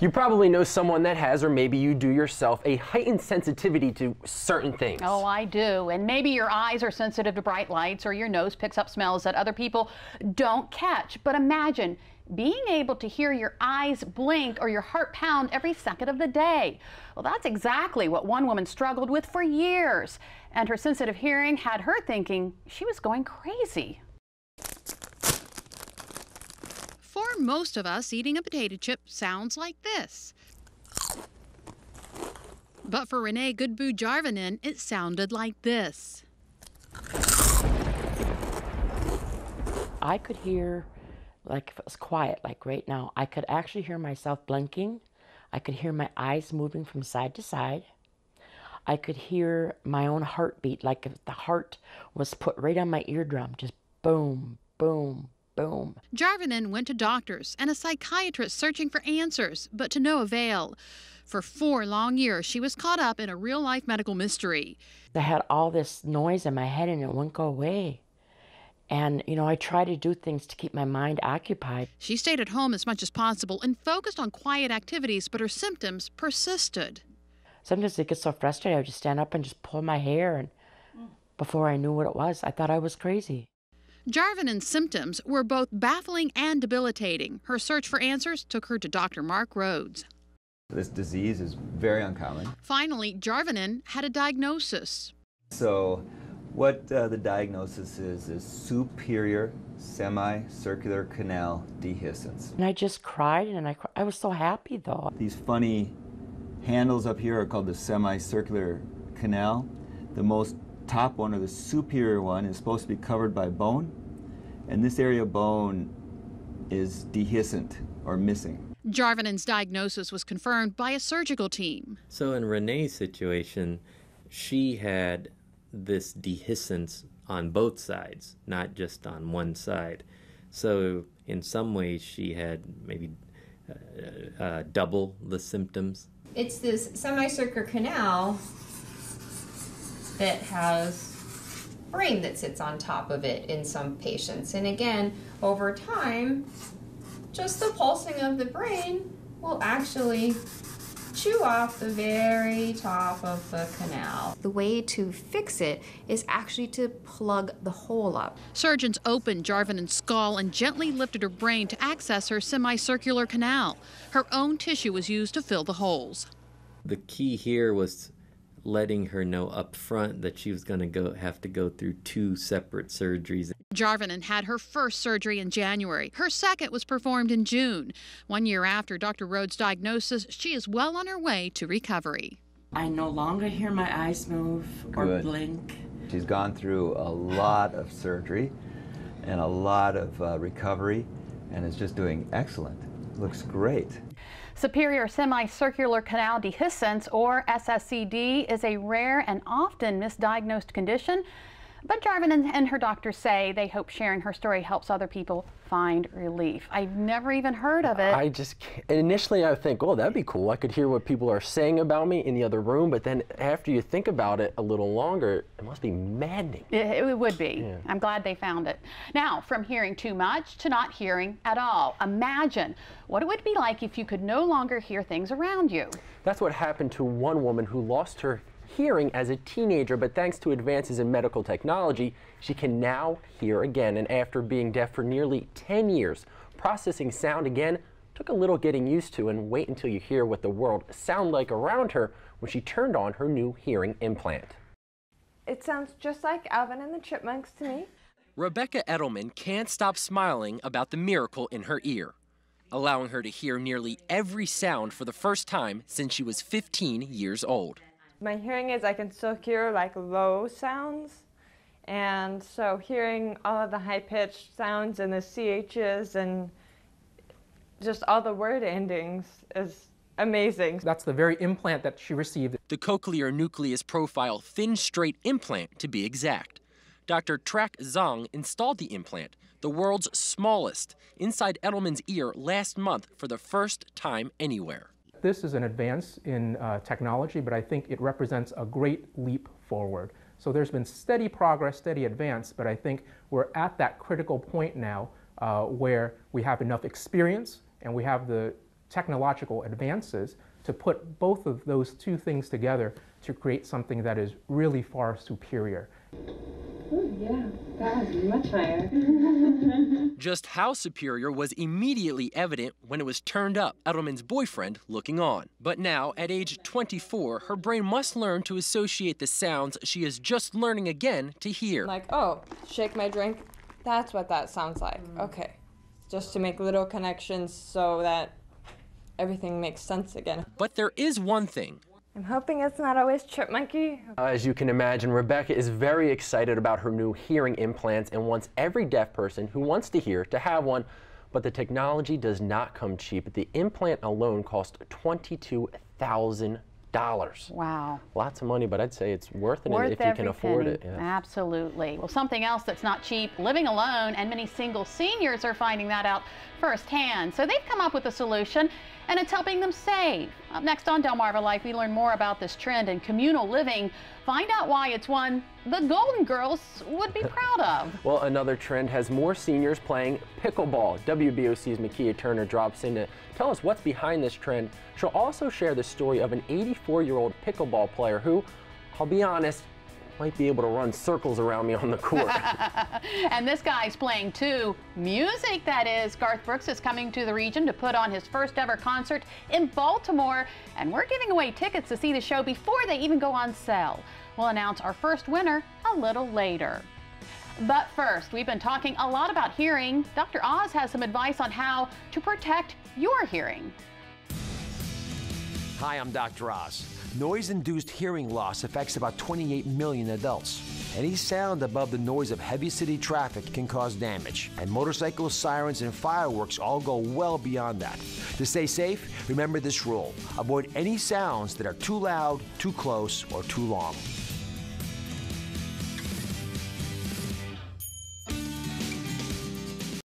You probably know someone that has, or maybe you do yourself, a heightened sensitivity to certain things. Oh, I do. And maybe your eyes are sensitive to bright lights, or your nose picks up smells that other people don't catch. But imagine being able to hear your eyes blink or your heart pound every second of the day. Well, that's exactly what one woman struggled with for years. And her sensitive hearing had her thinking she was going crazy. For most of us, eating a potato chip sounds like this. But for Renee Goodboo-Jarvinen, it sounded like this. I could hear, like if it was quiet, like right now, I could actually hear myself blinking. I could hear my eyes moving from side to side. I could hear my own heartbeat, like if the heart was put right on my eardrum, just boom, boom, boom. Jarvinen went to doctors and a psychiatrist searching for answers, but to no avail. For 4 long years, she was caught up in a real-life medical mystery. I had all this noise in my head and it wouldn't go away. And, you know, I try to do things to keep my mind occupied. She stayed at home as much as possible and focused on quiet activities, but her symptoms persisted. Sometimes I get so frustrated, I would just stand up and just pull my hair, and before I knew what it was, I thought I was crazy. Jarvinen's symptoms were both baffling and debilitating. Her search for answers took her to Dr. Mark Rhodes. This disease is very uncommon. Finally, Jarvinen had a diagnosis. So what the diagnosis is superior semicircular canal dehiscence. And I just cried, and I was so happy, though. These funny handles up here are called the semicircular canal. The most top one, or the superior one, is supposed to be covered by bone, and this area of bone is dehiscent or missing. Jarvinen's diagnosis was confirmed by a surgical team. So in Renee's situation, she had this dehiscence on both sides, not just on one side. So in some ways she had maybe double the symptoms. It's this semicircular canal that has brain that sits on top of it in some patients. And again, over time, just the pulsing of the brain will actually chew off the very top of the canal. The way to fix it is actually to plug the hole up. Surgeons opened Jarvinen's skull and gently lifted her brain to access her semicircular canal. Her own tissue was used to fill the holes. The key here was letting her know up front that she was going to have to go through 2 separate surgeries. Jarvinen had her first surgery in January. Her second was performed in June. 1 year after Dr. Rhodes' diagnosis, she is well on her way to recovery. I no longer hear my eyes move or blink. She's gone through a lot of surgery and a lot of recovery, and is just doing excellent. Looks great. Superior semicircular canal dehiscence, or SSCD, is a rare and often misdiagnosed condition. But Jarvinen and her doctors say they hope sharing her story helps other people find relief. I've never even heard of it. I just can't. Initially I think, oh, that'd be cool. I could hear what people are saying about me in the other room, but then after you think about it a little longer, it must be maddening. It would be. Yeah. I'm glad they found it. Now, from hearing too much to not hearing at all. Imagine what it would be like if you could no longer hear things around you. That's what happened to one woman who lost her hearing as a teenager, but thanks to advances in medical technology, she can now hear again. And after being deaf for nearly 10 years, processing sound again took a little getting used to. And wait until you hear what the world sounded like around her when she turned on her new hearing implant. It sounds just like Alvin and the Chipmunks to me. Rebecca Edelman can't stop smiling about the miracle in her ear, allowing her to hear nearly every sound for the first time since she was 15 years old. My hearing aids, I can still hear like low sounds, and so hearing all of the high-pitched sounds and the CHs and just all the word endings is amazing. That's the very implant that she received. The cochlear nucleus profile thin straight implant, to be exact. Dr. Trak Zhang installed the implant, the world's smallest, inside Edelman's ear last month for the first time anywhere. This is an advance in technology, but I think it represents a great leap forward. So there's been steady progress, steady advance, but I think we're at that critical point now where we have enough experience and we have the technological advances to put both of those two things together to create something that is really far superior. Oh yeah, that was much higher. Just how superior was immediately evident when it was turned up, Edelman's boyfriend looking on. But now, at age 24, her brain must learn to associate the sounds she is just learning again to hear. Like, oh, shake my drink, that's what that sounds like. Okay. Just to make little connections so that everything makes sense again. But there is one thing. I'm hoping it's not always chipmunky. As you can imagine, Rebecca is very excited about her new hearing implants and wants every deaf person who wants to hear to have one. But the technology does not come cheap. The implant alone cost $22,000. Wow. Lots of money, but I'd say it's worth it if you can afford it. Yeah. Absolutely. Well, something else that's not cheap, living alone, and many single seniors are finding that out firsthand. So they've come up with a solution, and it's helping them save. Up next on Delmarva Life, we learn more about this trend in communal living, find out why it's one the Golden Girls would be proud of. Well, another trend has more seniors playing pickleball. WBOC's Makia Turner drops in to tell us what's behind this trend. She'll also share the story of an 84-year-old pickleball player who, I'll be honest, might be able to run circles around me on the court. And this guy's playing too. Music, that is. Garth Brooks is coming to the region to put on his first ever concert in Baltimore, and we're giving away tickets to see the show before they even go on sale. We'll announce our first winner a little later. But first, we've been talking a lot about hearing. Dr. Oz has some advice on how to protect your hearing. Hi, I'm Dr. Oz. Noise-induced hearing loss affects about 28 million adults. Any sound above the noise of heavy city traffic can cause damage, and motorcycles, sirens, and fireworks all go well beyond that. To stay safe, remember this rule. Avoid any sounds that are too loud, too close, or too long.